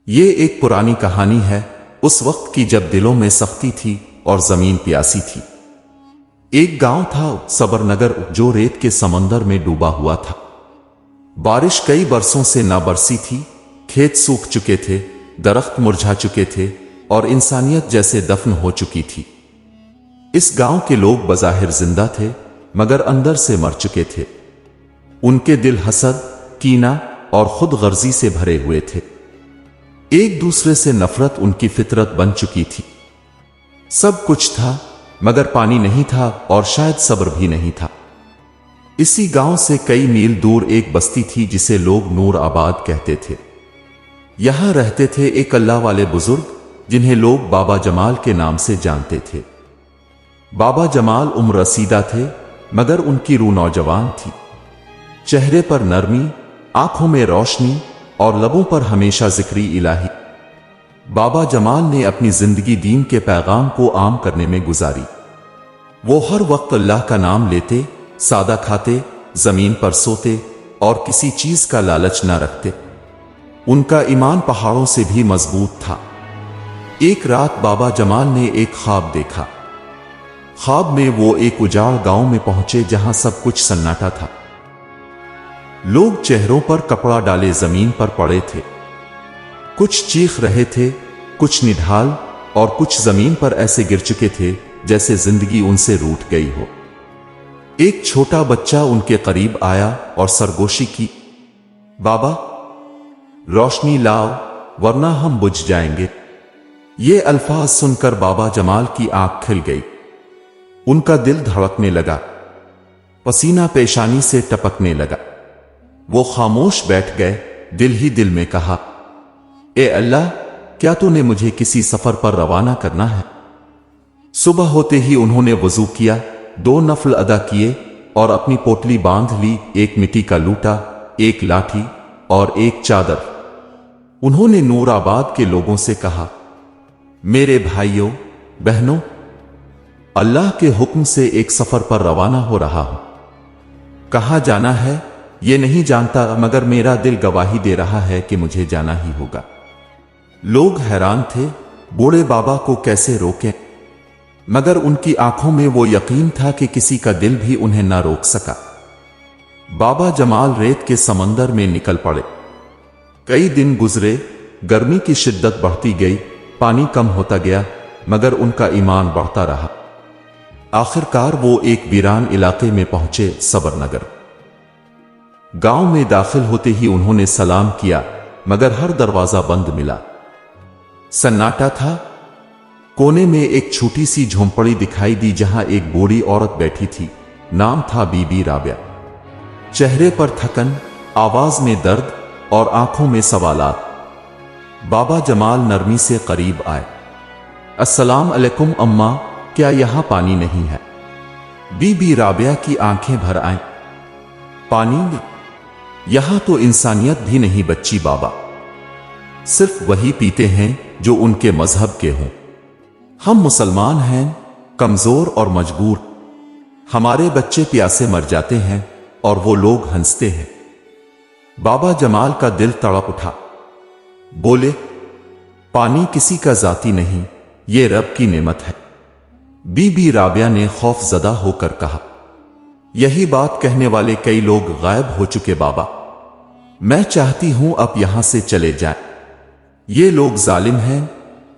یہ ایک پرانی کہانی ہے اس وقت کی جب دلوں میں سختی تھی اور زمین پیاسی تھی۔ ایک گاؤں تھا صبر نگر جو ریت کے سمندر میں ڈوبا ہوا تھا۔ بارش کئی برسوں سے نہ برسی تھی، کھیت سوکھ چکے تھے، درخت مرجھا چکے تھے اور انسانیت جیسے دفن ہو چکی تھی۔ اس گاؤں کے لوگ بظاہر زندہ تھے مگر اندر سے مر چکے تھے۔ ان کے دل حسد، کینہ اور خود غرضی سے بھرے ہوئے تھے۔ ایک دوسرے سے نفرت ان کی فطرت بن چکی تھی۔ سب کچھ تھا مگر پانی نہیں تھا اور شاید صبر بھی نہیں تھا۔ اسی گاؤں سے کئی میل دور ایک بستی تھی جسے لوگ نور آباد کہتے تھے۔ یہاں رہتے تھے ایک اللہ والے بزرگ جنہیں لوگ بابا جمال کے نام سے جانتے تھے۔ بابا جمال عمر رسیدہ تھے مگر ان کی روح نوجوان تھی۔ چہرے پر نرمی، آنکھوں میں روشنی اور لبوں پر ہمیشہ ذکری الہی۔ بابا جمال نے اپنی زندگی دین کے پیغام کو عام کرنے میں گزاری۔ وہ ہر وقت اللہ کا نام لیتے، سادہ کھاتے، زمین پر سوتے اور کسی چیز کا لالچ نہ رکھتے۔ ان کا ایمان پہاڑوں سے بھی مضبوط تھا۔ ایک رات بابا جمال نے ایک خواب دیکھا۔ خواب میں وہ ایک اجاڑ گاؤں میں پہنچے جہاں سب کچھ سناٹا تھا۔ لوگ چہروں پر کپڑا ڈالے زمین پر پڑے تھے، کچھ چیخ رہے تھے، کچھ نڈھال اور کچھ زمین پر ایسے گر چکے تھے جیسے زندگی ان سے روٹھ گئی ہو۔ ایک چھوٹا بچہ ان کے قریب آیا اور سرگوشی کی، بابا روشنی لاؤ ورنہ ہم بجھ جائیں گے۔ یہ الفاظ سن کر بابا جمال کی آنکھ کھل گئی۔ ان کا دل دھڑکنے لگا، پسینہ پیشانی سے ٹپکنے لگا۔ وہ خاموش بیٹھ گئے، دل ہی دل میں کہا، اے اللہ، کیا تو نے مجھے کسی سفر پر روانہ کرنا ہے؟ صبح ہوتے ہی انہوں نے وضو کیا، 2 نفل ادا کیے اور اپنی پوٹلی باندھ لی، ایک مٹی کا لوٹا، ایک لاٹھی اور ایک چادر۔ انہوں نے نور آباد کے لوگوں سے کہا، میرے بھائیوں، بہنوں، اللہ کے حکم سے ایک سفر پر روانہ ہو رہا ہوں۔ کہاں جانا ہے یہ نہیں جانتا مگر میرا دل گواہی دے رہا ہے کہ مجھے جانا ہی ہوگا۔ لوگ حیران تھے، بوڑھے بابا کو کیسے روکیں؟ مگر ان کی آنکھوں میں وہ یقین تھا کہ کسی کا دل بھی انہیں نہ روک سکا۔ بابا جمال ریت کے سمندر میں نکل پڑے۔ کئی دن گزرے، گرمی کی شدت بڑھتی گئی، پانی کم ہوتا گیا مگر ان کا ایمان بڑھتا رہا۔ آخرکار وہ ایک ویران علاقے میں پہنچے، صبر نگر۔ گاؤں میں داخل ہوتے ہی انہوں نے سلام کیا مگر ہر دروازہ بند ملا۔ سناٹا تھا۔ کونے میں ایک چھوٹی سی جھونپڑی دکھائی دی جہاں ایک بوڑھی عورت بیٹھی تھی، نام تھا بی بی رابعہ۔ چہرے پر تھکن، آواز میں درد اور آنکھوں میں سوالات۔ بابا جمال نرمی سے قریب آئے۔ السلام علیکم اماں، کیا یہاں پانی نہیں ہے؟ بی بی رابعہ کی آنکھیں بھر آئیں۔ پانی نہیں؟ یہاں تو انسانیت بھی نہیں بچی بابا، صرف وہی پیتے ہیں جو ان کے مذہب کے ہوں۔ ہم مسلمان ہیں، کمزور اور مجبور، ہمارے بچے پیاسے مر جاتے ہیں اور وہ لوگ ہنستے ہیں۔ بابا جمال کا دل تڑپ اٹھا، بولے، پانی کسی کا ذاتی نہیں، یہ رب کی نعمت ہے۔ بی بی رابعہ نے خوف زدہ ہو کر کہا، یہی بات کہنے والے کئی لوگ غائب ہو چکے بابا، میں چاہتی ہوں اب یہاں سے چلے جائیں۔ یہ لوگ ظالم ہیں،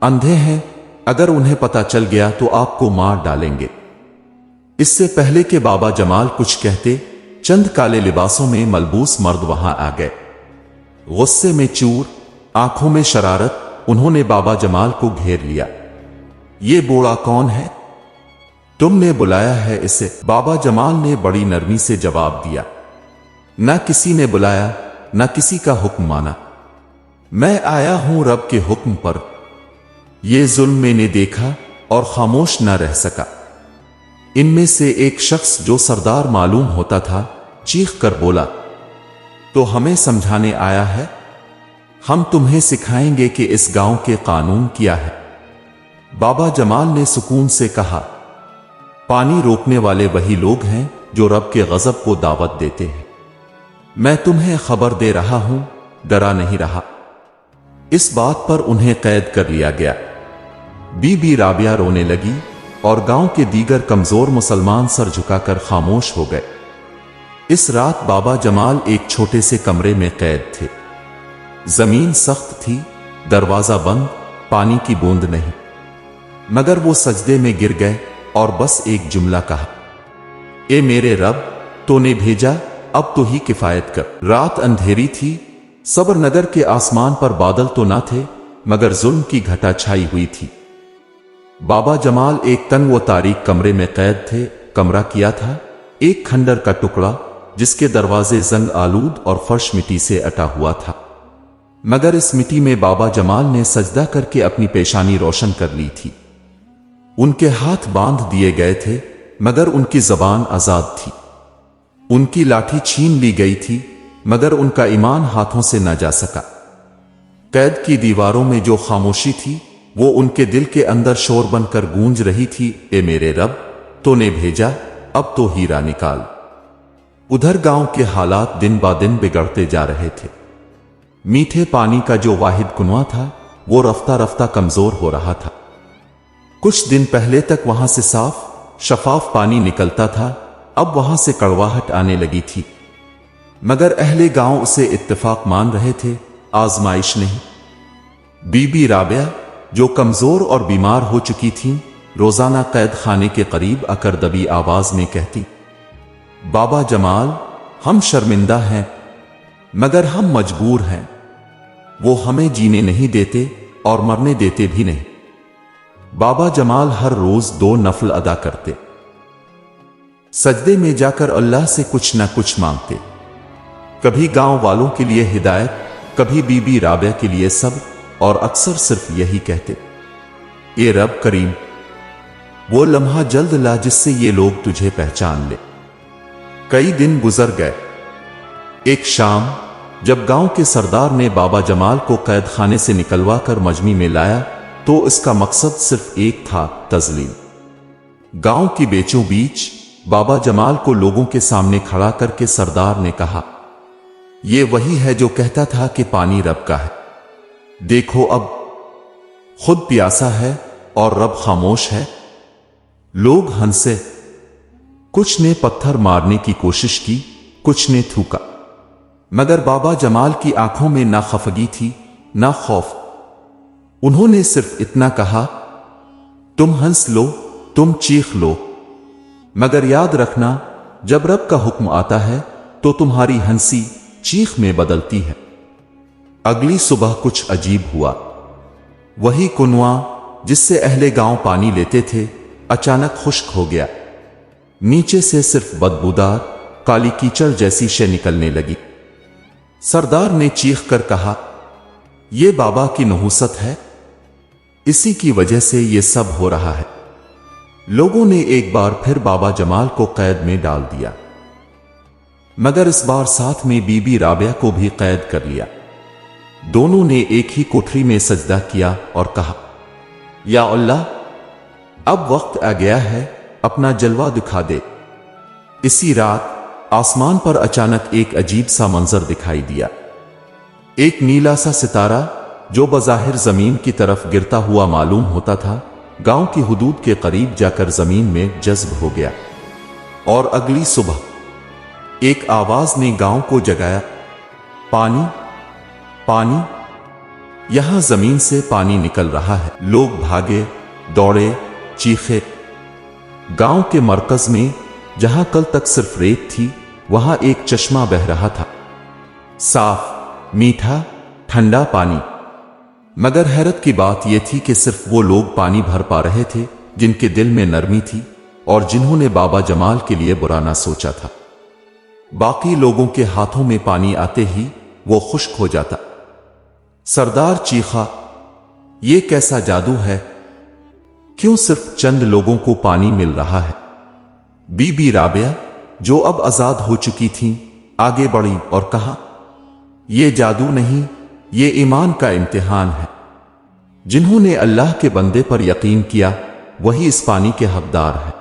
اندھے ہیں، اگر انہیں پتہ چل گیا تو آپ کو مار ڈالیں گے۔ اس سے پہلے کہ بابا جمال کچھ کہتے، چند کالے لباسوں میں ملبوس مرد وہاں آ گئے۔ غصے میں چور، آنکھوں میں شرارت، انہوں نے بابا جمال کو گھیر لیا۔ یہ بوڑھا کون ہے؟ تم نے بلایا ہے اسے؟ بابا جمال نے بڑی نرمی سے جواب دیا، نہ کسی نے بلایا، نہ کسی کا حکم مانا، میں آیا ہوں رب کے حکم پر۔ یہ ظلم میں نے دیکھا اور خاموش نہ رہ سکا۔ ان میں سے ایک شخص جو سردار معلوم ہوتا تھا چیخ کر بولا، تو ہمیں سمجھانے آیا ہے؟ ہم تمہیں سکھائیں گے کہ اس گاؤں کے قانون کیا ہے۔ بابا جمال نے سکون سے کہا، پانی روکنے والے وہی لوگ ہیں جو رب کے غضب کو دعوت دیتے ہیں۔ میں تمہیں خبر دے رہا ہوں، ڈرا نہیں رہا۔ इस बात पर उन्हें कैद कर लिया गया। बीबी राबिया रोने लगी और गांव के दीगर कमजोर मुसलमान सर झुकाकर खामोश हो गए। इस रात बाबा जमाल एक छोटे से कमरे में कैद थे। जमीन सख्त थी, दरवाजा बंद, पानी की बूंद नहीं। मगर वो सजदे में गिर गए और बस एक जुमला कहा, ए मेरे रब, तूने भेजा, अब तो ही किफायत कर। रात अंधेरी थी। सबर नगर के आसमान पर बादल तो ना थे, मगर जुल्म की घटा छाई हुई थी। बाबा जमाल एक तंग व तारीक कमरे में कैद थे। कमरा किया था एक खंडर का टुकड़ा, जिसके दरवाजे जंग आलूद और फर्श मिट्टी से अटा हुआ था। मगर इस मिट्टी में बाबा जमाल ने सजदा करके अपनी पेशानी रोशन कर ली थी। उनके हाथ बांध दिए गए थे, मगर उनकी जबान आजाद थी। उनकी लाठी छीन ली गई थी, मगर उनका ईमान हाथों से न जा सका। कैद की दीवारों में जो खामोशी थी, वो उनके दिल के अंदर शोर बनकर गूंज रही थी, ए मेरे रब, तूने भेजा, अब तो हीरा निकाल। उधर गांव के हालात दिन ब दिन बिगड़ते जा रहे थे। मीठे पानी का जो वाहिद कुआं था, वो रफ्ता रफ्ता कमजोर हो रहा था। कुछ दिन पहले तक वहां से साफ शफाफ पानी निकलता था, अब वहां से कड़वाहट आने लगी थी। मगर अहले गांव उसे इत्तेफाक मान रहे थे, आजमाइश नहीं। बीबी राबिया, जो कमजोर और बीमार हो चुकी थीं, रोजाना कैद खाने के करीब आकर दबी आवाज में कहती, बाबा जमाल, हम शर्मिंदा हैं, मगर हम मजबूर हैं। वो हमें जीने नहीं देते और मरने देते भी नहीं। बाबा जमाल हर रोज 2 नफल अदा करते, सजदे में जाकर अल्लाह से कुछ न कुछ मांगते। कभी गांव वालों के लिए हिदायत, कभी बीबी राबिया के लिए सब, और अक्सर सिर्फ यही कहते, ए रब करीम, वो लम्हा जल्द ला जिससे ये लोग तुझे पहचान ले। कई दिन गुजर गए। एक शाम जब गांव के सरदार ने बाबा जमाल को कैद खाने से निकलवा कर मजमी में लाया, तो इसका मकसद सिर्फ एक था, तजलील। गांव की बीचों बीच बाबा जमाल को लोगों के सामने खड़ा करके सरदार ने कहा, ये वही है जो कहता था कि पानी रब का है। देखो अब, खुद प्यासा है और रब खामोश है। लोग हंसे। कुछ ने पत्थर मारने की कोशिश की, कुछ ने थूका, मगर बाबा जमाल की आंखों में ना खफगी थी, ना खौफ। उन्होंने सिर्फ इतना कहा, तुम हंस लो, तुम चीख लो, मगर याद रखना, जब रब का हुक्म आता है तो तुम्हारी हंसी चीख में बदलती है। अगली सुबह कुछ अजीब हुआ। वही कुआं जिससे अहले गांव पानी लेते थे, अचानक खुश्क हो गया। नीचे से सिर्फ बदबूदार काली कीचड़ जैसी शे निकलने लगी। सरदार ने चीख कर कहा, यह बाबा की नहुसत है, इसी की वजह से यह सब हो रहा है। लोगों ने एक बार फिर बाबा जमाल को कैद में डाल दिया, मगर इस बार साथ में बीबी राबिया को भी कैद कर लिया। दोनों ने एक ही कोठरी में सजदा किया और कहा, या अल्लाह, अब वक्त आ गया है, अपना जलवा दिखा दे। इसी रात आसमान पर अचानक एक अजीब सा मंजर दिखाई दिया। एक नीला सा सितारा, जो बज़ाहिर जमीन की तरफ गिरता हुआ मालूम होता था, गांव की हुदूद के करीब जाकर जमीन में जज्ब हो गया। और अगली सुबह एक आवाज ने गांव को जगाया, पानी, पानी, यहां जमीन से पानी निकल रहा है। लोग भागे, दौड़े, चीखे। गांव के मरकज में, जहां कल तक सिर्फ रेत थी, वहां एक चश्मा बह रहा था, साफ, मीठा, ठंडा पानी। मगर हैरत की बात यह थी कि सिर्फ वो लोग पानी भर पा रहे थे जिनके दिल में नरमी थी और जिन्होंने बाबा जमाल के लिए बुरा ना सोचा था। बाकी लोगों के हाथों में पानी आते ही वो खुश्क हो जाता। सरदार चीखा, ये कैसा जादू है, क्यों सिर्फ चंद लोगों को पानी मिल रहा है। बीबी राबिया, जो अब आजाद हो चुकी थीं, आगे बढ़ी और कहा, यह जादू नहीं, ये ईमान का इम्तिहान है। जिन्होंने अल्लाह के बंदे पर यकीन किया, वही इस पानी के हकदार है।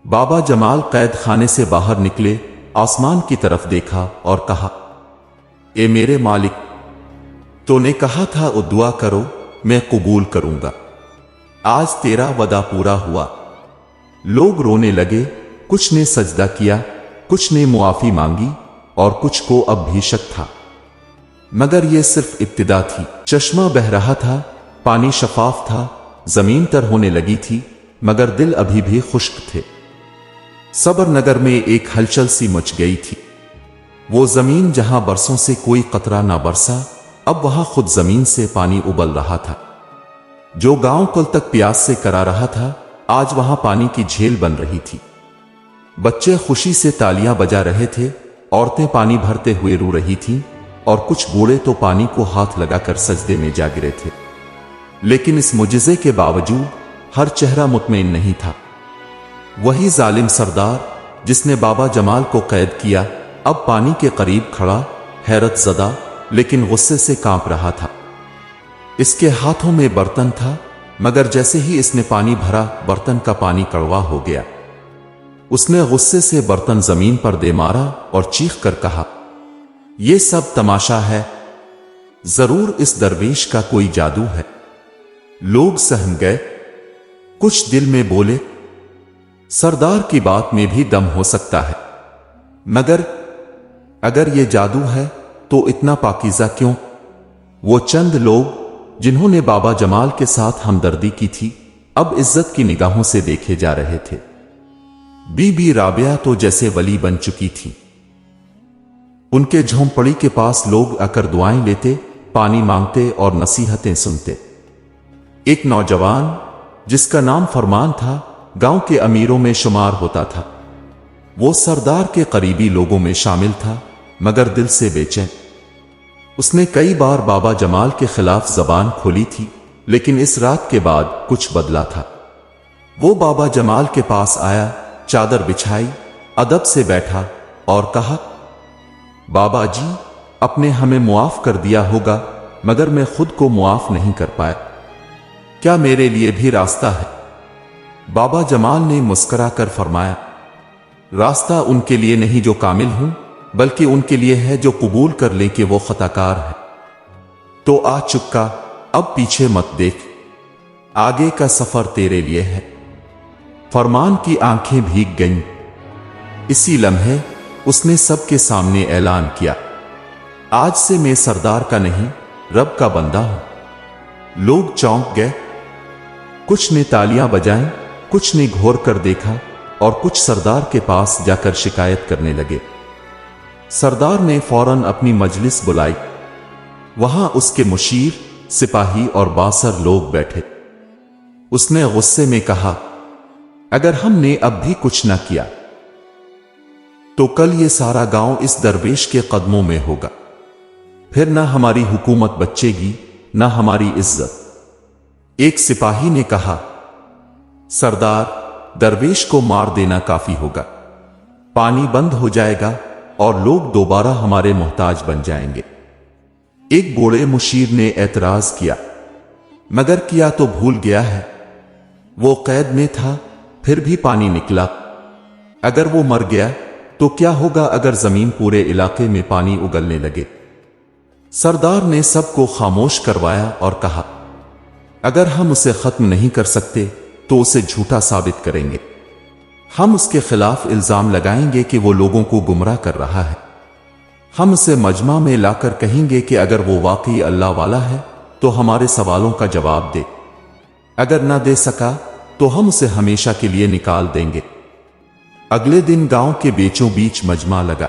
बाबा जमाल कैद खाने से बाहर निकले, आसमान की तरफ देखा और कहा, ए मेरे मालिक, तो ने कहा था ओ दुआ करो मैं कबूल करूंगा। आज तेरा वदा पूरा हुआ। लोग रोने लगे, कुछ ने सजदा किया, कुछ ने मुआफी मांगी और कुछ को अब भी शक था। मगर यह सिर्फ इब्तिदा थी। चश्मा बह रहा था, पानी शफाफ था, जमीन तर होने लगी थी, मगर दिल अभी भी खुश्क थे। सबर नगर में एक हलचल सी मच गई थी। वो जमीन जहां बरसों से कोई कतरा ना बरसा, अब वहां खुद जमीन से पानी उबल रहा था। जो गांव कल तक प्यास से करा रहा था, आज वहां पानी की झील बन रही थी। बच्चे खुशी से तालियां बजा रहे थे, औरतें पानी भरते हुए रो रही थीं और कुछ बूढ़े तो पानी को हाथ लगाकर सजदे में जा गिरे थे। लेकिन इस मुजिजे के बावजूद हर चेहरा मुतमईन नहीं था। वही जालिम सरदार जिसने बाबा जमाल को कैद किया, अब पानी के करीब खड़ा, हैरत ज़दा लेकिन गुस्से से कांप रहा था। इसके हाथों में बर्तन था, मगर जैसे ही इसने पानी भरा, बर्तन का पानी कड़वा हो गया। उसने गुस्से से बर्तन जमीन पर दे मारा और चीख कर कहा, यह सब तमाशा है, जरूर इस दरवेश का कोई जादू है। लोग सहम गए। कुछ दिल में बोले, सरदार की बात में भी दम हो सकता है, मगर अगर यह जादू है तो इतना पाकीज़ा क्यों? वो चंद लोग जिन्होंने बाबा जमाल के साथ हमदर्दी की थी, अब इज्जत की निगाहों से देखे जा रहे थे। बीबी राबिया तो जैसे वली बन चुकी थी। उनके झोंपड़ी के पास लोग आकर दुआएं लेते, पानी मांगते और नसीहतें सुनते। एक नौजवान जिसका नाम फरमान था, गांव के अमीरों में शुमार होता था। वो सरदार के करीबी लोगों में शामिल था, मगर दिल से बेचैन। उसने कई बार बाबा जमाल के खिलाफ जबान खोली थी, लेकिन इस रात के बाद कुछ बदला था। वो बाबा जमाल के पास आया, चादर बिछाई, अदब से बैठा और कहा, बाबा जी, अपने हमें मुआफ कर दिया होगा, मगर मैं खुद को मुआफ नहीं कर पाया। क्या मेरे लिए भी रास्ता है? बाबा जमाल ने मुस्कुरा कर फरमाया, रास्ता उनके लिए नहीं जो कामिल हूं, बल्कि उनके लिए है जो कबूल कर ले कि वो खताकार है। तो आ चुका, अब पीछे मत देख, आगे का सफर तेरे लिए है। फरमान की आंखें भीग गईं। इसी लम्हे उसने सबके सामने ऐलान किया, आज से मैं सरदार का नहीं, रब का बंदा हूं। लोग चौंक गए। कुछ ने तालियां बजाईं, कुछ ने घोर कर देखा और कुछ सरदार के पास जाकर शिकायत करने लगे। सरदार ने फौरन अपनी मजलिस बुलाई। वहां उसके मुशीर, सिपाही और बासर लोग बैठे। उसने गुस्से में कहा, अगर हमने अब भी कुछ न किया तो कल ये सारा गांव इस दरवेश के कदमों में होगा। फिर ना हमारी हुकूमत बचेगी, ना हमारी इज्जत। एक सिपाही ने कहा, सरदार, दरवेश को मार देना काफी होगा। पानी बंद हो जाएगा और लोग दोबारा हमारे मोहताज बन जाएंगे। एक बूढ़े मुशीर ने एतराज किया, मगर किया तो भूल गया है। वो कैद में था, फिर भी पानी निकला। अगर वो मर गया तो क्या होगा अगर जमीन पूरे इलाके में पानी उगलने लगे? सरदार ने सबको खामोश करवाया और कहा, अगर हम उसे खत्म नहीं कर सकते तो उसे झूठा साबित करेंगे। हम उसके खिलाफ इल्जाम लगाएंगे कि वो लोगों को गुमराह कर रहा है। हम उसे मजमा में लाकर कहेंगे कि अगर वो वाकई अल्लाह वाला है तो हमारे सवालों का जवाब दे। अगर ना दे सका तो हम उसे हमेशा के लिए निकाल देंगे। अगले दिन गांव के बीचों बीच मजमा लगा।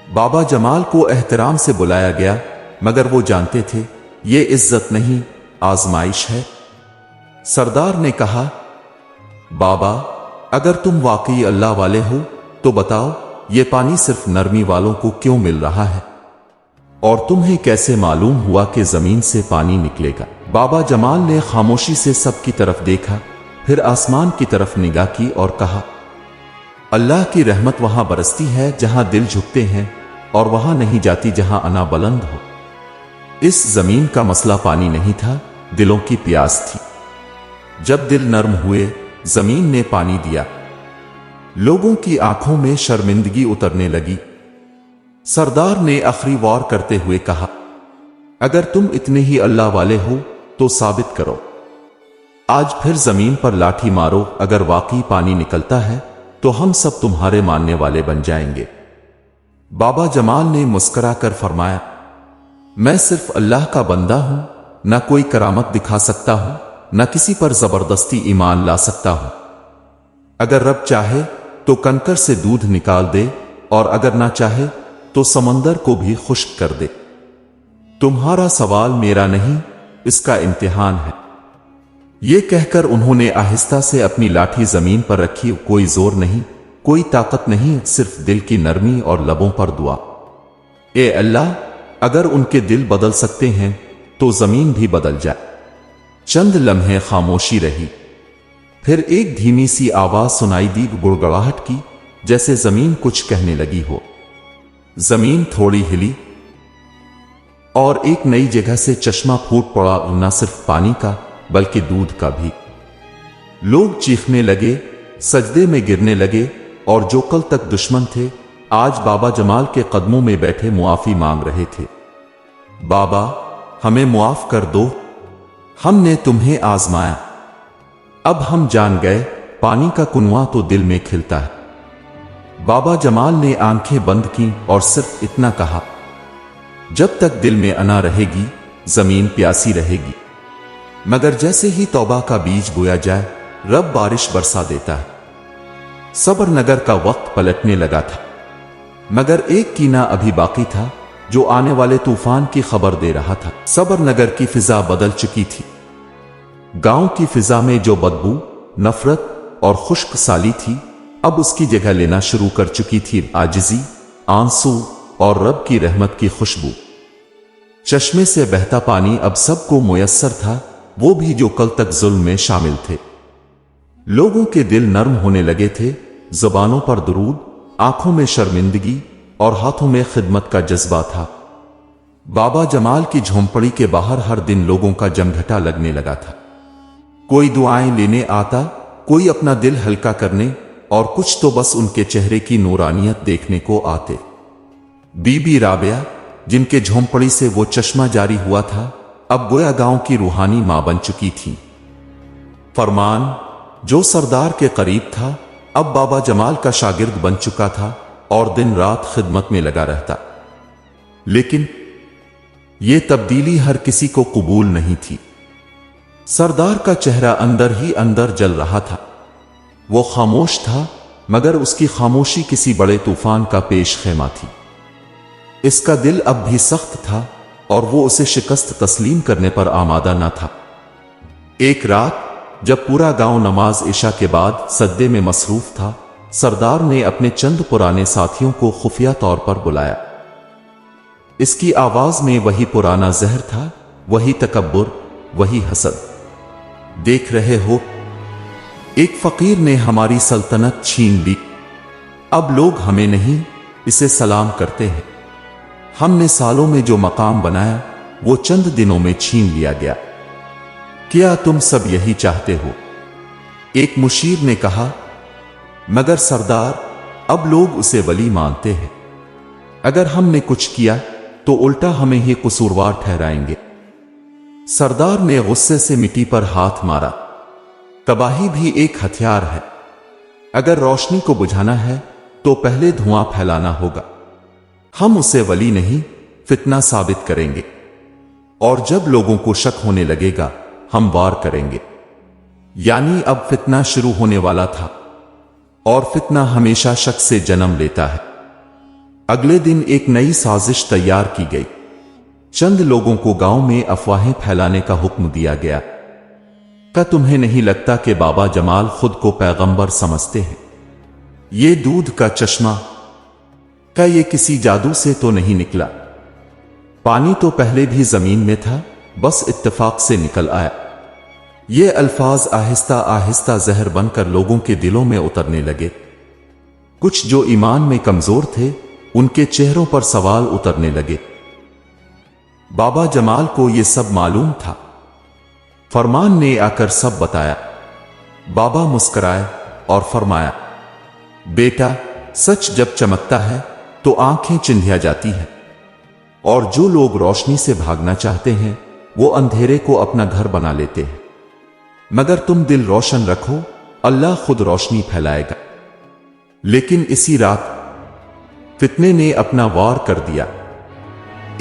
बाबा जमाल को एहतराम से बुलाया गया, मगर वो जानते थे ये इज्जत नहीं, आजमाइश है। सरदार ने कहा, बाबा, अगर तुम वाकई अल्लाह वाले हो तो बताओ, ये पानी सिर्फ नरमी वालों को क्यों मिल रहा है? और तुम्हें कैसे मालूम हुआ कि जमीन से पानी निकलेगा? बाबा जमाल ने खामोशी से सबकी तरफ देखा, फिर आसमान की तरफ निगाह की और कहा, अल्लाह की रहमत वहां बरसती है जहां दिल झुकते हैं, और वहां नहीं जाती जहां अना बुलंद हो। इस जमीन का मसला पानी नहीं था, दिलों की प्यास थी। जब दिल नर्म हुए, जमीन ने पानी दिया। लोगों की आंखों में शर्मिंदगी उतरने लगी। सरदार ने आखिरी वार करते हुए कहा, अगर तुम इतने ही अल्लाह वाले हो तो साबित करो। आज फिर जमीन पर लाठी मारो, अगर वाकई पानी निकलता है तो हम सब तुम्हारे मानने वाले बन जाएंगे। बाबा जमाल ने मुस्कुराकर फरमाया, मैं सिर्फ अल्लाह का बंदा हूं, न कोई करामत दिखा सकता हूं, न किसी पर जबरदस्ती ईमान ला सकता हूं। अगर रब चाहे तो कंकर से दूध निकाल दे, और अगर ना चाहे तो समंदर को भी खुश्क कर दे। तुम्हारा सवाल मेरा नहीं, इसका इम्तिहान है। ये कहकर उन्होंने आहिस्ता से अपनी लाठी जमीन पर रखी। कोई जोर नहीं, कोई ताकत नहीं, सिर्फ दिल की नरमी और लबों पर दुआ। ए अल्लाह, अगर उनके दिल बदल सकते हैं तो जमीन भी बदल जाए। चंद लम्हे खामोशी रही, फिर एक धीमी सी आवाज सुनाई दी, गुड़गड़ाहट की, जैसे जमीन कुछ कहने लगी हो। जमीन थोड़ी हिली और एक नई जगह से चश्मा फूट पड़ा, न सिर्फ पानी का बल्कि दूध का भी। लोग चीखने लगे, सजदे में गिरने लगे, और जो कल तक दुश्मन थे आज बाबा जमाल के कदमों में बैठे मुआफी मांग रहे थे। बाबा, हमें मुआफ कर दो, हमने तुम्हें आजमाया। अब हम जान गए, पानी का कुनवा तो दिल में खिलता है। बाबा जमाल ने आंखें बंद की और सिर्फ इतना कहा, जब तक दिल में अना रहेगी जमीन प्यासी रहेगी। मगर जैसे ही तौबा का बीज बोया जाए, रब बारिश बरसा देता है। सबर नगर का वक्त पलटने लगा था, मगर एक कीना अभी बाकी था जो आने वाले तूफान की खबर दे रहा था। सबर नगर की फिजा बदल चुकी थी। गांव की फिजा में जो बदबू, नफरत और खुश्क साली थी, अब उसकी जगह लेना शुरू कर चुकी थी आजिजी, आंसू और रब की रहमत की खुशबू। चश्मे से बहता पानी अब सबको मुयस्सर था, वो भी जो कल तक जुल्म में शामिल थे। लोगों के दिल नर्म होने लगे थे, जुबानों पर दुरूद, आंखों में शर्मिंदगी और हाथों में खिदमत का जज्बा था। बाबा जमाल की झोंपड़ी के बाहर हर दिन लोगों का जमघटा लगने लगा था। कोई दुआएं लेने आता, कोई अपना दिल हल्का करने, और कुछ तो बस उनके चेहरे की नूरानियत देखने को आते। बीबी राबिया, जिनके झोंपड़ी से वो चश्मा जारी हुआ था, अब गोया गांव की रूहानी मां बन चुकी थी। फरमान, जो सरदार के करीब था, अब बाबा जमाल का शागिर्द बन चुका था और दिन रात खिदमत में लगा रहता। लेकिन यह तब्दीली हर किसी को कबूल नहीं थी। सरदार का चेहरा अंदर ही अंदर जल रहा था। वो खामोश था, मगर उसकी खामोशी किसी बड़े तूफान का पेश खेमा थी। इसका दिल अब भी सख्त था और वो उसे शिकस्त तस्लीम करने पर आमादा न था। एक रात जब पूरा गांव नमाज इशा के बाद सजदे में मसरूफ था, सरदार ने अपने चंद पुराने साथियों को खुफिया तौर पर बुलाया। इसकी आवाज में वही पुराना जहर था, वही तकब्बुर, वही हसद। देख रहे हो, एक फकीर ने हमारी सल्तनत छीन ली। अब लोग हमें नहीं, इसे सलाम करते हैं। हमने सालों में जो मकाम बनाया, वो चंद दिनों में छीन लिया गया। क्या तुम सब यही चाहते हो? एक मुशीर ने कहा। मगर सरदार, अब लोग उसे वली मानते हैं। अगर हमने कुछ किया तो उल्टा हमें ही कसूरवार ठहराएंगे। सरदार ने गुस्से से मिट्टी पर हाथ मारा। तबाही भी एक हथियार है। अगर रोशनी को बुझाना है तो पहले धुआं फैलाना होगा। हम उसे वली नहीं, फितना साबित करेंगे, और जब लोगों को शक होने लगेगा, हम वार करेंगे। यानी अब फितना शुरू होने वाला था, और फितना हमेशा शक से जन्म लेता है। अगले दिन एक नई साजिश तैयार की गई। चंद लोगों को गांव में अफवाहें फैलाने का हुक्म दिया गया। क्या तुम्हें नहीं लगता कि बाबा जमाल खुद को पैगंबर समझते हैं? ये दूध का चश्मा, क्या ये किसी जादू से तो नहीं निकला? पानी तो पहले भी जमीन में था, बस इत्तेफाक से निकल आया। ये अल्फाज आहिस्ता आहिस्ता जहर बनकर लोगों के दिलों में उतरने लगे। कुछ जो ईमान में कमजोर थे, उनके चेहरों पर सवाल उतरने लगे। बाबा जमाल को यह सब मालूम था। फरमान ने आकर सब बताया। बाबा मुस्कुराए और फरमाया, बेटा, सच जब चमकता है तो आंखें चिंधिया जाती हैं, और जो लोग रोशनी से भागना चाहते हैं वो अंधेरे को अपना घर बना लेते हैं। मगर तुम दिल रोशन रखो, अल्लाह खुद रोशनी फैलाएगा। लेकिन इसी रात फितने ने अपना वार कर दिया।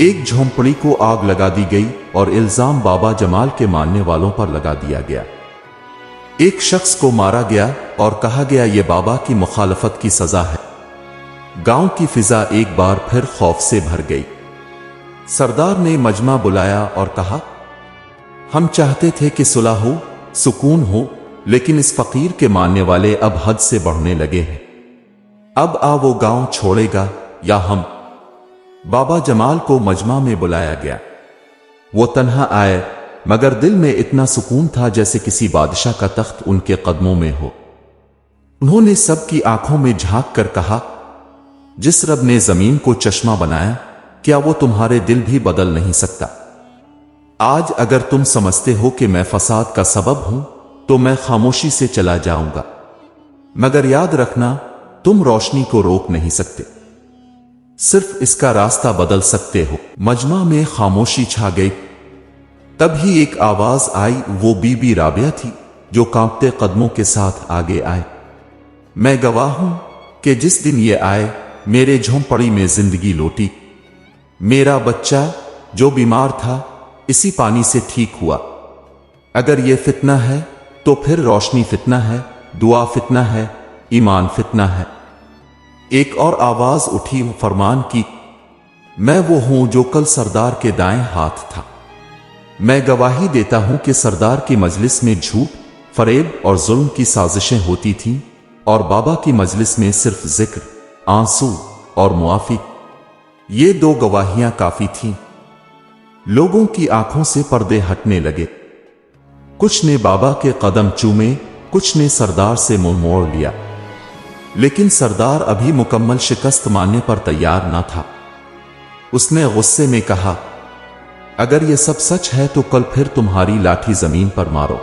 एक झोंपड़ी को आग लगा दी गई और इल्जाम बाबा जमाल के मानने वालों पर लगा दिया गया। एक शख्स को मारा गया और कहा गया ये बाबा की मुखालफत की सजा है। गांव की फिजा एक बार फिर खौफ से भर गई। सरदार ने मजमा बुलाया और कहा, हम चाहते थे कि सुलह हो, सुकून हो, लेकिन इस फकीर के मानने वाले अब हद से बढ़ने लगे हैं। अब वो गांव छोड़ेगा या हम? बाबा जमाल को मजमा में बुलाया गया। वो तन्हा आए, मगर दिल में इतना सुकून था जैसे किसी बादशाह का तख्त उनके कदमों में हो। उन्होंने सबकी आंखों में झांक कर कहा, जिस रब ने जमीन को चश्मा बनाया, क्या वो तुम्हारे दिल भी बदल नहीं सकता? आज अगर तुम समझते हो कि मैं फसाद का सबब हूं तो मैं खामोशी से चला जाऊंगा, मगर याद रखना तुम रोशनी को रोक नहीं सकते, सिर्फ इसका रास्ता बदल सकते हो। मजमा में खामोशी छा गई। तभी एक आवाज आई। वो बीबी राबिया थी जो कांपते कदमों के साथ आगे आए। मैं गवाह हूं कि जिस दिन ये आए मेरे झोंपड़ी में जिंदगी लौटी। मेरा बच्चा जो बीमार था इसी पानी से ठीक हुआ। अगर ये फितना है तो फिर रोशनी फितना है, दुआ फितना है, ईमान फितना है। एक और आवाज उठी, फरमान की, मैं वो हूं जो कल सरदार के दाएं हाथ था। मैं गवाही देता हूं कि सरदार की मजलिस में झूठ, फरेब और जुल्म की साजिशें होती थीं और बाबा की मजलिस में सिर्फ जिक्र, आंसू और मुआफी। ये दो गवाहियां काफी थीं। लोगों की आंखों से पर्दे हटने लगे। कुछ ने बाबा के कदम चूमे, कुछ ने सरदार से मुंह मोड़ लिया। लेकिन सरदार अभी मुकम्मल शिकस्त मानने पर तैयार ना था। उसने गुस्से में कहा, अगर यह सब सच है तो कल फिर तुम्हारी लाठी जमीन पर मारो।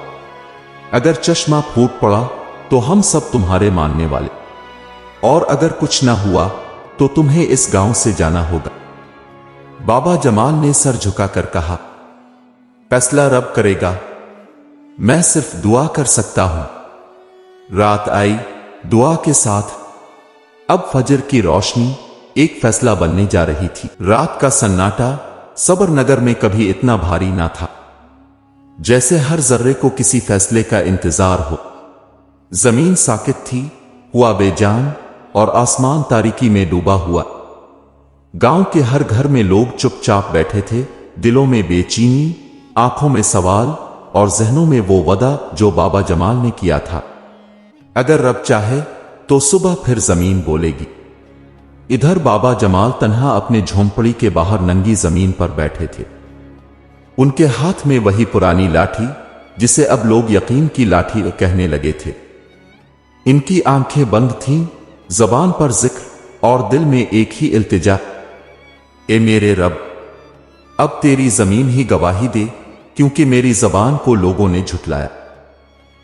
अगर चश्मा फूट पड़ा तो हम सब तुम्हारे मानने वाले, और अगर कुछ ना हुआ तो तुम्हें इस गांव से जाना होगा। बाबा जमाल ने सर झुकाकर कहा, फैसला रब करेगा, मैं सिर्फ दुआ कर सकता हूं। रात आई दुआ के साथ। अब फजर की रोशनी एक फैसला बनने जा रही थी। रात का सन्नाटा सबर नगर में कभी इतना भारी ना था, जैसे हर जर्रे को किसी फैसले का इंतजार हो। जमीन साकित थी, हुआ बेजान और आसमान तारीकी में डूबा हुआ। गांव के हर घर में लोग चुपचाप बैठे थे, दिलों में बेचैनी, आंखों में सवाल और जहनों में वो वदा जो बाबा जमाल ने किया था, अगर रब चाहे तो सुबह फिर जमीन बोलेगी। इधर बाबा जमाल तन्हा अपने झोंपड़ी के बाहर नंगी जमीन पर बैठे थे। उनके हाथ में वही पुरानी लाठी जिसे अब लोग यकीन की लाठी कहने लगे थे। इनकी आंखें बंद थीं, जबान पर जिक्र और दिल में एक ही इल्तिजा, ए मेरे रब, अब तेरी जमीन ही गवाही दे, क्योंकि मेरी जबान को लोगों ने झुठलाया।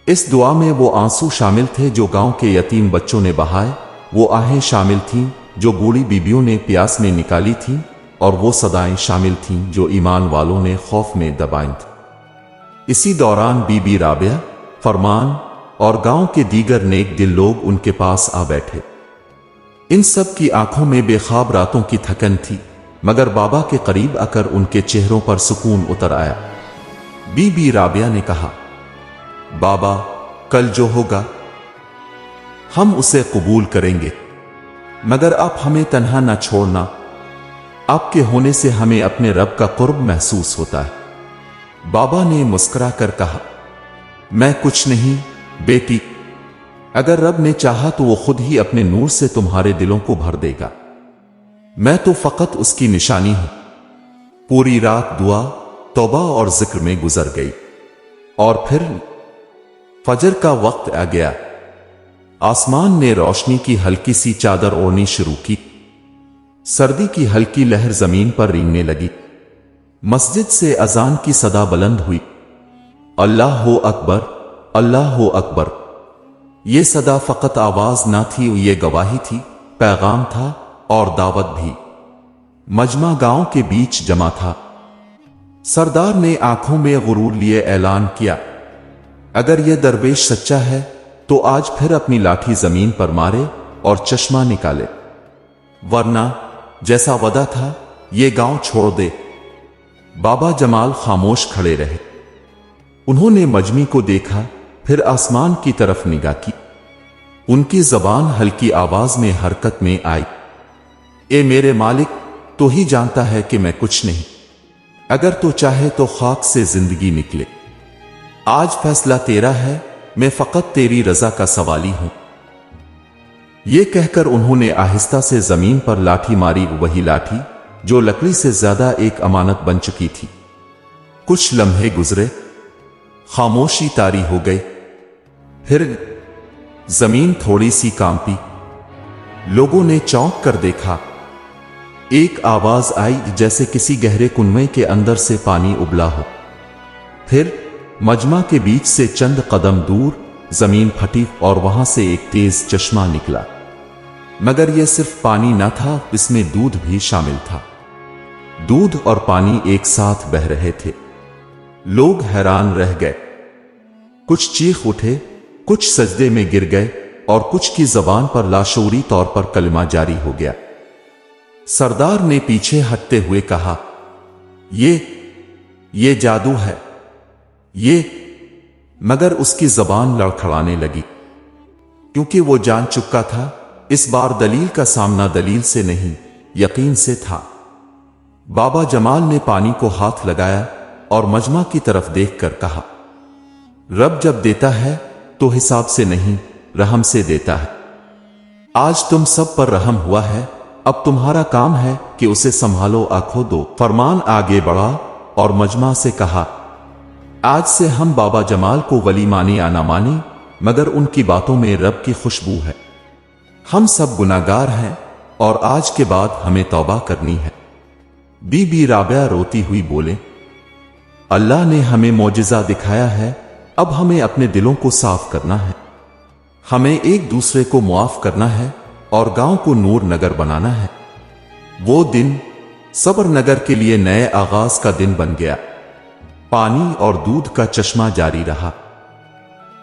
इस दुआ में वो आंसू शामिल थे जो गांव के यतीम बच्चों ने बहाए, वो आहें शामिल थीं जो बूढ़ी बीबियों ने प्यास में निकाली थीं, और वो सदाएं शामिल थीं जो ईमान वालों ने खौफ में दबाई थीं। इसी दौरान बीबी राबिया, फरमान और गांव के दीगर नेक दिल लोग उनके पास आ बैठे। इन सब की आंखों में बेख्वाब रातों की थकन थी, मगर बाबा के करीब आकर उनके चेहरों पर सुकून उतर आया। बीबी राबिया ने कहा, बाबा, कल जो होगा हम उसे कबूल करेंगे, मगर आप हमें तन्हा न छोड़ना। आपके होने से हमें अपने रब का कुर्ब महसूस होता है। बाबा ने मुस्कुरा कर कहा, मैं कुछ नहीं बेटी, अगर रब ने चाहा तो वो खुद ही अपने नूर से तुम्हारे दिलों को भर देगा। मैं तो फकत उसकी निशानी हूं। पूरी रात दुआ, तौबा और जिक्र में गुजर गई, और फिर फजर का वक्त आ गया। आसमान ने रोशनी की हल्की सी चादर ओढ़नी शुरू की। सर्दी की हल्की लहर जमीन पर रेंगने लगी। मस्जिद से अजान की सदा बुलंद हुई, अल्लाह हो अकबर, अल्लाह हो अकबर। ये सदा फकत आवाज ना थी, ये गवाही थी, पैगाम था और दावत भी। मजमा गांव के बीच जमा था। सरदार ने आंखों में गुरूर लिए ऐलान किया, अगर यह दरवेश सच्चा है तो आज फिर अपनी लाठी जमीन पर मारे और चश्मा निकाले, वरना जैसा वदा था ये गांव छोड़ दे। बाबा जमाल खामोश खड़े रहे। उन्होंने मजमी को देखा, फिर आसमान की तरफ निगाह की। उनकी जबान हल्की आवाज में हरकत में आई, ए मेरे मालिक, तो ही जानता है कि मैं कुछ नहीं, अगर तो चाहे तो खाक से जिंदगी निकले। आज फैसला तेरा है, मैं फकत तेरी रजा का सवाली हूं। यह कहकर उन्होंने आहिस्ता से जमीन पर लाठी मारी, वही लाठी जो लकड़ी से ज्यादा एक अमानत बन चुकी थी। कुछ लम्हे गुजरे, खामोशी तारी हो गई, फिर जमीन थोड़ी सी कांपी। लोगों ने चौंक कर देखा। एक आवाज आई जैसे किसी गहरे कुनवे के अंदर से पानी उबला हो। फिर मजमा के बीच से चंद कदम दूर जमीन फटी और वहां से एक तेज चश्मा निकला। मगर यह सिर्फ पानी न था, इसमें दूध भी शामिल था। दूध और पानी एक साथ बह रहे थे। लोग हैरान रह गए। कुछ चीख उठे, कुछ सजदे में गिर गए और कुछ की जबान पर लाशऊरी तौर पर कलमा जारी हो गया। सरदार ने पीछे हटते हुए कहा, ये जादू है, ये। मगर उसकी जबान लड़खड़ाने लगी, क्योंकि वो जान चुका था इस बार दलील का सामना दलील से नहीं, यकीन से था। बाबा जमाल ने पानी को हाथ लगाया और मजमा की तरफ देखकर कहा, रब जब देता है तो हिसाब से नहीं, रहम से देता है। आज तुम सब पर रहम हुआ है, अब तुम्हारा काम है कि उसे संभालो, आंखों दो। फरमान आगे बढ़ा और मजमा से कहा, आज से हम बाबा जमाल को वली माने या ना माने, मगर उनकी बातों में रब की खुशबू है। हम सब गुनाहगार हैं और आज के बाद हमें तौबा करनी है। बीबी राबिया रोती हुई बोले, अल्लाह ने हमें मौजिजा दिखाया है, अब हमें अपने दिलों को साफ करना है। हमें एक दूसरे को मुआफ करना है और गांव को नूर नगर बनाना है। वो दिन सबर नगर के लिए नए आगाज का दिन बन गया। पानी और दूध का चश्मा जारी रहा।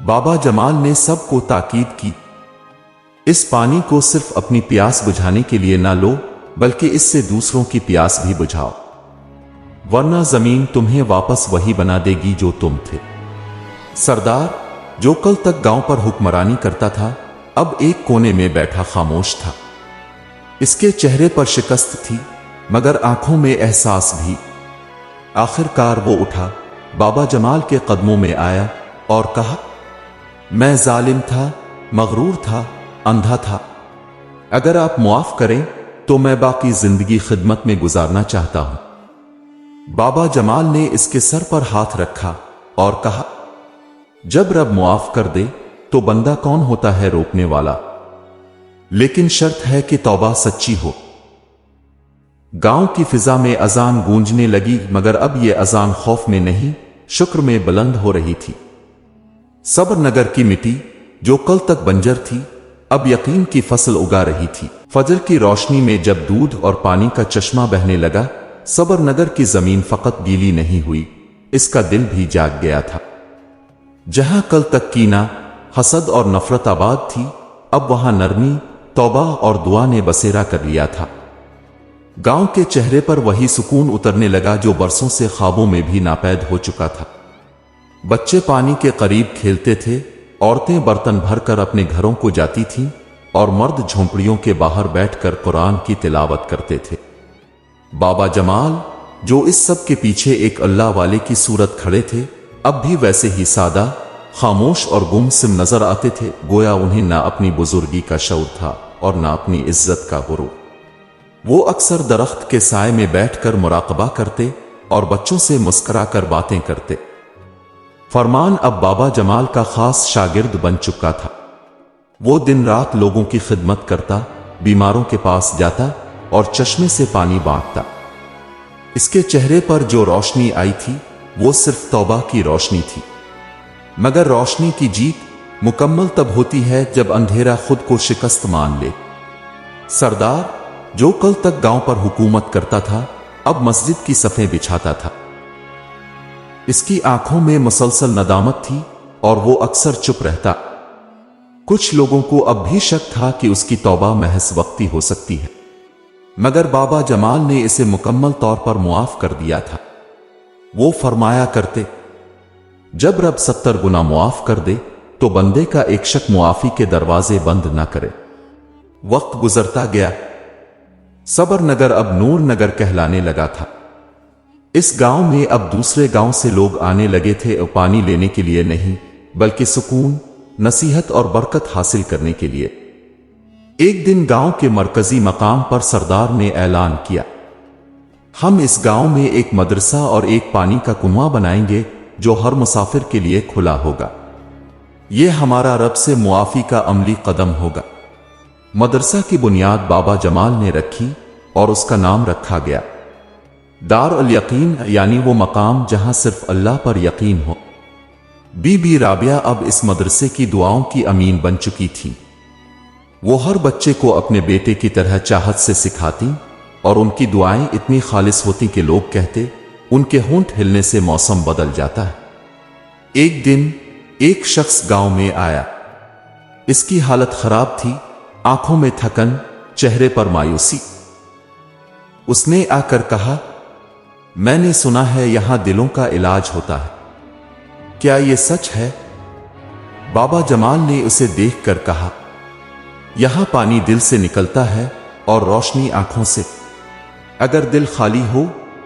बाबा जमाल ने सबको ताकीद की, इस पानी को सिर्फ अपनी प्यास बुझाने के लिए ना लो, बल्कि इससे दूसरों की प्यास भी बुझाओ, वरना जमीन तुम्हें वापस वही बना देगी जो तुम थे। सरदार, जो कल तक गांव पर हुक्मरानी करता था, अब एक कोने में बैठा खामोश था। इसके चेहरे पर शिकस्त थी, मगर आंखों में एहसास भी। आखिरकार वो उठा, बाबा जमाल के कदमों में आया और कहा, मैं जालिम था, मगरूर था, अंधा था। अगर आप मुआफ करें तो मैं बाकी जिंदगी खिदमत में गुजारना चाहता हूं। बाबा जमाल ने इसके सर पर हाथ रखा और कहा, जब रब मुआफ कर दे तो बंदा कौन होता है रोकने वाला, लेकिन शर्त है कि तौबा सच्ची हो। गांव की फिजा में अजान गूंजने लगी, मगर अब यह अजान खौफ में नहीं, शुक्र में बुलंद हो रही थी। सबर नगर की मिट्टी जो कल तक बंजर थी, अब यकीन की फसल उगा रही थी। फजर की रोशनी में जब दूध और पानी का चश्मा बहने लगा, सबर नगर की जमीन फकत गीली नहीं हुई, इसका दिल भी जाग गया था। जहां कल तक कीना, हसद और नफरत आबाद थी, अब वहां नरमी, तौबा और दुआ ने बसेरा कर लिया था। गांव के चेहरे पर वही सुकून उतरने लगा जो बरसों से ख्वाबों में भी नापैद हो चुका था। बच्चे पानी के करीब खेलते थे, औरतें बर्तन भरकर अपने घरों को जाती थीं और मर्द झोंपड़ियों के बाहर बैठकर कुरान की तिलावत करते थे। बाबा जमाल, जो इस सब के पीछे एक अल्लाह वाले की सूरत खड़े थे, अब भी वैसे ही सादा, खामोश और गुमसुम नजर आते थे, गोया उन्हें ना अपनी बुजुर्गी का शऊर था और ना अपनी इज्जत का गुरूर। वो अक्सर दरख्त के साए में बैठकर मुराकबा करते और बच्चों से मुस्कुराकर बातें करते। फरमान अब बाबा जमाल का खास शागिर्द बन चुका था। वो दिन रात लोगों की खिदमत करता, बीमारों के पास जाता और चश्मे से पानी बांटता। इसके चेहरे पर जो रोशनी आई थी वो सिर्फ तौबा की रोशनी थी। मगर रोशनी की जीत मुकम्मल तब होती है जब अंधेरा खुद को शिकस्त मान ले। सरदार, जो कल तक गांव पर हुकूमत करता था, अब मस्जिद की सफ़ें बिछाता था। इसकी आंखों में मुसलसल नदामत थी और वो अक्सर चुप रहता। कुछ लोगों को अब भी शक था कि उसकी तौबा महज वक्ती हो सकती है, मगर बाबा जमाल ने इसे मुकम्मल तौर पर मुआफ कर दिया था। वो फरमाया करते, जब रब 70 गुना मुआफ कर दे तो बंदे का एक शक मुआफी के दरवाजे बंद ना करे। वक्त गुजरता गया। सबर नगर अब नूर नगर कहलाने लगा था। इस गांव में अब दूसरे गांव से लोग आने लगे थे, पानी लेने के लिए नहीं, बल्कि सुकून, नसीहत और बरकत हासिल करने के लिए। एक दिन गांव के मरकजी मकाम पर सरदार ने ऐलान किया, हम इस गांव में एक मदरसा और एक पानी का कुआं बनाएंगे जो हर मुसाफिर के लिए खुला होगा। यह हमारा रब से मुआफी का अमली कदम होगा। मदरसा की बुनियाद बाबा जमाल ने रखी और उसका नाम रखा गया दार अल यकीन, यानी वो मकाम जहां सिर्फ अल्लाह पर यकीन हो। बीबी राबिया अब इस मदरसे की दुआओं की अमीन बन चुकी थी। वो हर बच्चे को अपने बेटे की तरह चाहत से सिखाती और उनकी दुआएं इतनी खालिस होती कि लोग कहते, उनके होंठ हिलने से मौसम बदल जाता है। एक दिन एक शख्स गांव में आया। इसकी हालत खराब थी, आंखों में थकन, चेहरे पर मायूसी। उसने आकर कहा, मैंने सुना है यहां दिलों का इलाज होता है, क्या यह सच है? बाबा जमाल ने उसे देखकर कहा, यहां पानी दिल से निकलता है और रोशनी आंखों से। अगर दिल खाली हो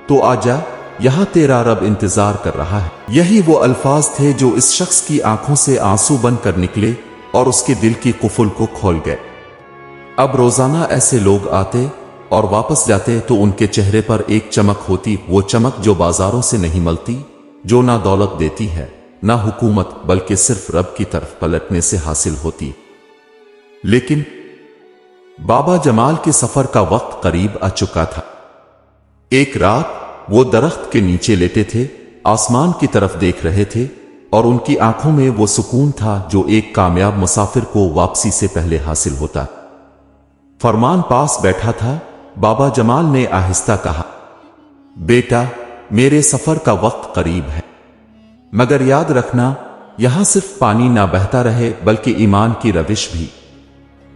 तो आजा, यहां तेरा रब इंतजार कर रहा है। यही वो अल्फाज थे जो इस शख्स की आंखों से आंसू बनकर निकले और उसके दिल की कुफुल को खोल गए। अब रोजाना ऐसे लोग आते और वापस जाते तो उनके चेहरे पर एक चमक होती, वो चमक जो बाजारों से नहीं मिलती, जो ना दौलत देती है ना हुकूमत, बल्कि सिर्फ रब की तरफ पलटने से हासिल होती। लेकिन बाबा जमाल के सफर का वक्त करीब आ चुका था। एक रात वो दरख्त के नीचे लेटे थे, आसमान की तरफ देख रहे थे और उनकी आंखों में वो सुकून था जो एक कामयाब मुसाफिर को वापसी से पहले हासिल होता। फरमान पास बैठा था। बाबा जमाल ने आहिस्ता कहा, बेटा, मेरे सफर का वक्त करीब है, मगर याद रखना यहां सिर्फ पानी ना बहता रहे बल्कि ईमान की रविश भी।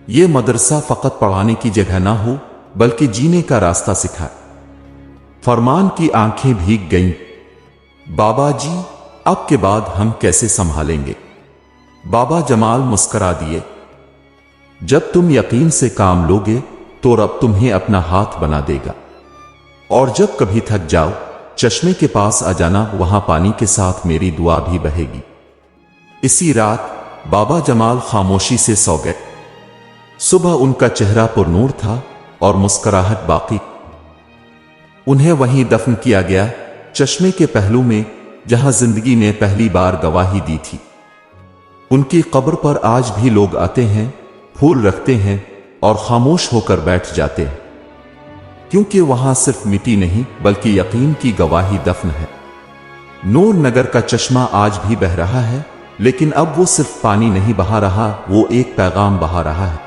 ये मदरसा फकत पढ़ाने की जगह ना हो बल्कि जीने का रास्ता सिखाए। फरमान की आंखें भीग गईं। बाबा जी, अब के बाद हम कैसे संभालेंगे? बाबा जमाल मुस्करा दिए, जब तुम यकीन से काम लोगे तो रब तुम्हें अपना हाथ बना देगा, और जब कभी थक जाओ चश्मे के पास आ जाना, वहां पानी के साथ मेरी दुआ भी बहेगी। इसी रात बाबा जमाल खामोशी से सो गए। सुबह उनका चेहरा पुरनूर था और मुस्कुराहट बाकी। उन्हें वहीं दफन किया गया, चश्मे के पहलू में, जहां जिंदगी ने पहली बार गवाही दी थी। उनकी कब्र पर आज भी लोग आते हैं, फूल रखते हैं और खामोश होकर बैठ जाते हैं, क्योंकि वहां सिर्फ मिट्टी नहीं बल्कि यकीन की गवाही दफन है। नूर नगर का चश्मा आज भी बह रहा है, लेकिन अब वो सिर्फ पानी नहीं बहा रहा, वो एक पैगाम बहा रहा है।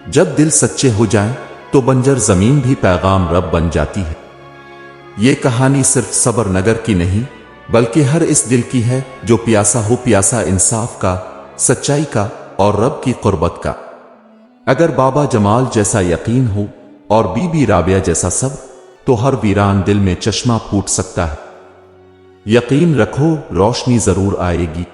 जब दिल सच्चे हो जाएं, तो बंजर जमीन भी पैगाम रब बन जाती है। ये कहानी सिर्फ सबर नगर की नहीं, बल्कि हर इस दिल की है जो प्यासा हो, प्यासा इंसाफ का, सच्चाई का और रब की कुर्बत का। अगर बाबा जमाल जैसा यकीन हो और बीबी राबिया जैसा सब्र, तो हर वीरान दिल में चश्मा फूट सकता है। यकीन रखो, रोशनी जरूर आएगी।